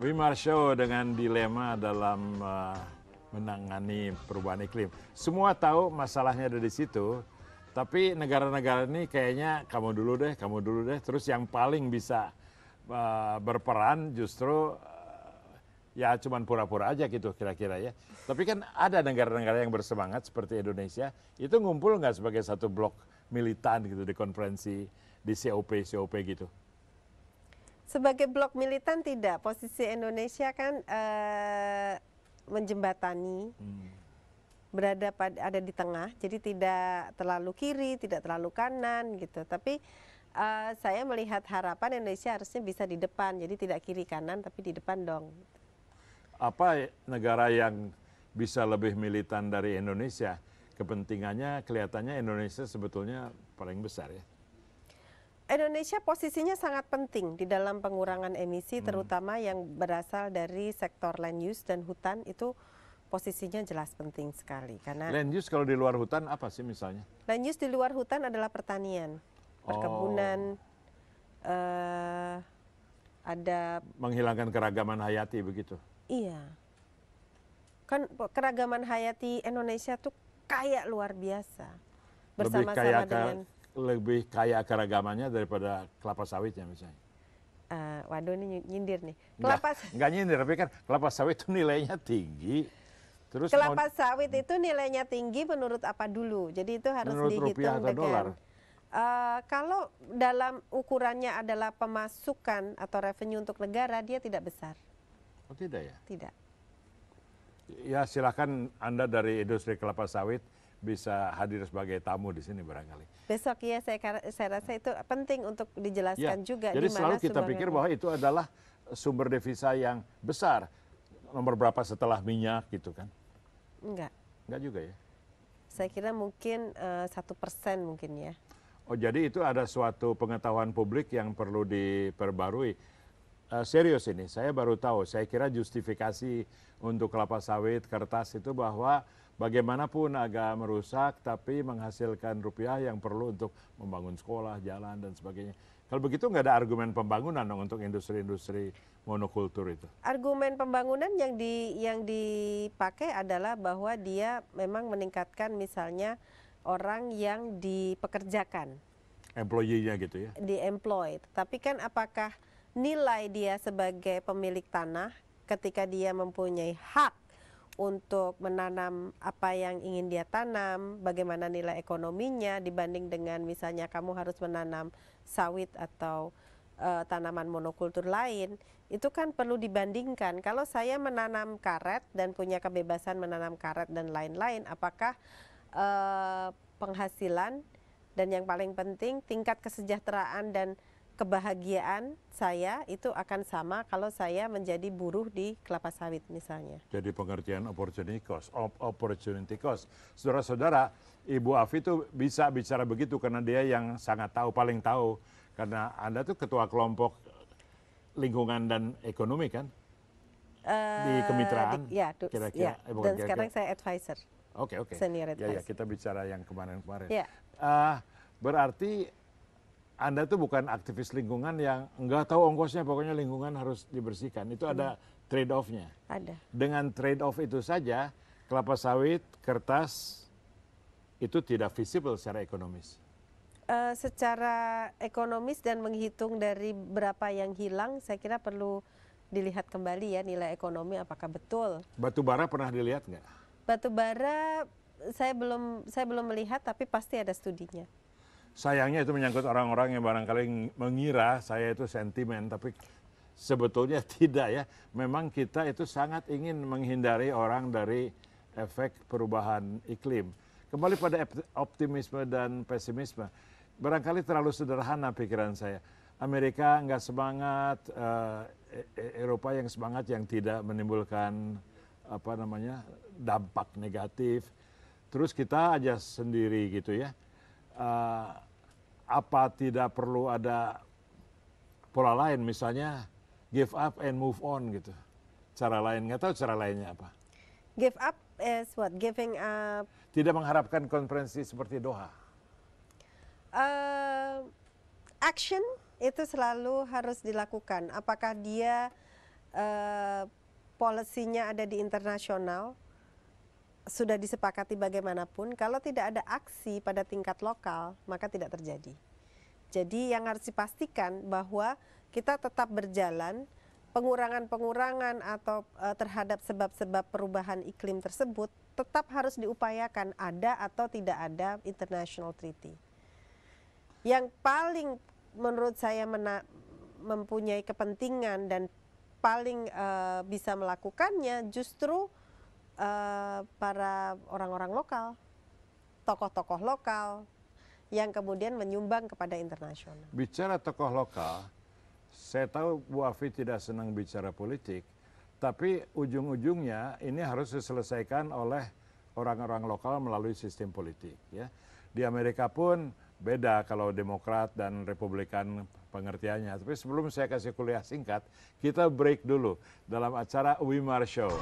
Wimar Show dengan dilema dalam menangani perubahan iklim. Semua tahu masalahnya ada di situ, tapi negara-negara ini kayaknya kamu dulu deh, terus yang paling bisa berperan justru ya cuman pura-pura aja gitu kira-kira ya. Tapi kan ada negara-negara yang bersemangat seperti Indonesia, itu ngumpul nggak sebagai satu blok militan gitu di konferensi di COP gitu? Sebagai blok militan tidak, posisi Indonesia kan menjembatani, ada di tengah, jadi tidak terlalu kiri, tidak terlalu kanan gitu. Tapi saya melihat harapan Indonesia harusnya bisa di depan, jadi tidak kiri kanan tapi di depan dong. Apa negara yang bisa lebih militan dari Indonesia? Kepentingannya kelihatannya Indonesia sebetulnya paling besar ya. Indonesia posisinya sangat penting di dalam pengurangan emisi, terutama yang berasal dari sektor land use dan hutan, itu posisinya jelas penting sekali. Karena land use kalau di luar hutan apa sih misalnya? Land use di luar hutan adalah pertanian, perkebunan, ada menghilangkan keragaman hayati begitu. Iya, kan keragaman hayati Indonesia tuh kayak luar biasa. Bersama-sama dengan lebih kaya keragamannya daripada kelapa sawitnya misalnya. Waduh ini nyindir nih. Enggak nyindir, tapi kan kelapa sawit itu nilainya tinggi. Terus kelapa sawit itu nilainya tinggi menurut apa dulu? Jadi itu harus dihitung dengan dolar. Kalau dalam ukurannya adalah pemasukan atau revenue untuk negara, dia tidak besar. Oh tidak ya? Tidak. Ya silakan Anda dari industri kelapa sawit bisa hadir sebagai tamu di sini barangkali. Besok ya saya rasa itu penting untuk dijelaskan ya, juga. Jadi selalu kita pikir bahwa itu adalah sumber devisa yang besar. Nomor berapa setelah minyak gitu kan? Enggak. Enggak juga ya? Saya kira mungkin 1% mungkin ya. Oh jadi itu ada suatu pengetahuan publik yang perlu diperbarui. Serius ini, saya baru tahu. Saya kira justifikasi untuk kelapa sawit, kertas itu bahwa bagaimanapun agak merusak tapi menghasilkan rupiah yang perlu untuk membangun sekolah, jalan dan sebagainya. Kalau begitu nggak ada argumen pembangunan dong untuk industri-industri monokultur itu. Argumen pembangunan yang dipakai adalah bahwa dia memang meningkatkan misalnya orang yang dipekerjakan. Employee-nya gitu ya? Di-employ. Tapi kan apakah nilai dia sebagai pemilik tanah ketika dia mempunyai hak untuk menanam apa yang ingin dia tanam, bagaimana nilai ekonominya dibanding dengan misalnya kamu harus menanam sawit atau tanaman monokultur lain, itu kan perlu dibandingkan. Kalau saya menanam karet dan punya kebebasan menanam karet dan lain-lain, apakah penghasilan dan yang paling penting tingkat kesejahteraan dan kebahagiaan saya itu akan sama kalau saya menjadi buruh di kelapa sawit misalnya. Jadi pengertian opportunity cost. Saudara-saudara, Ibu Afi itu bisa bicara begitu karena dia yang sangat tahu, paling tahu. Karena Anda tuh ketua kelompok lingkungan dan ekonomi kan? Di kemitraan? Kira-kira. Dan sekarang saya advisor. Oke. Senior advisor. Ya, kita bicara yang kemarin-kemarin. Ya. Berarti Anda tuh bukan aktivis lingkungan yang nggak tahu ongkosnya, pokoknya lingkungan harus dibersihkan. Itu ada trade-off-nya. Ada. Dengan trade-off itu saja, kelapa sawit, kertas, itu tidak visible secara ekonomis. Secara ekonomis dan menghitung dari berapa yang hilang, saya kira perlu dilihat kembali ya nilai ekonomi apakah betul. Batu bara pernah dilihat nggak? Batu bara saya belum melihat, tapi pasti ada studinya. Sayangnya itu menyangkut orang-orang yang barangkali mengira saya itu sentimen, tapi sebetulnya tidak ya. Memang kita itu sangat ingin menghindari orang dari efek perubahan iklim. Kembali pada optimisme dan pesimisme. Barangkali terlalu sederhana pikiran saya. Amerika nggak semangat, Eropa yang semangat yang tidak menimbulkan dampak negatif. Terus kita aja sendiri gitu ya. Apa tidak perlu ada pola lain, misalnya give up and move on gitu. Cara lain, nggak tahu cara lainnya apa. Give up is what? Giving up? Tidak mengharapkan konferensi seperti Doha. Action itu selalu harus dilakukan. Apakah dia eh, polisinya ada di internasional, sudah disepakati bagaimanapun, kalau tidak ada aksi pada tingkat lokal, maka tidak terjadi. Jadi yang harus dipastikan bahwa kita tetap berjalan, pengurangan-pengurangan atau terhadap sebab-sebab perubahan iklim tersebut tetap harus diupayakan, ada atau tidak ada international treaty. Yang paling menurut saya mempunyai kepentingan dan paling bisa melakukannya justru para orang-orang lokal, tokoh-tokoh lokal yang kemudian menyumbang kepada internasional. Bicara tokoh lokal, saya tahu Bu Afi tidak senang bicara politik, tapi ujung-ujungnya ini harus diselesaikan oleh orang-orang lokal melalui sistem politik. Ya. Di Amerika pun beda kalau Demokrat dan Republikan pengertiannya. Tapi sebelum saya kasih kuliah singkat, kita break dulu dalam acara Wimar Show.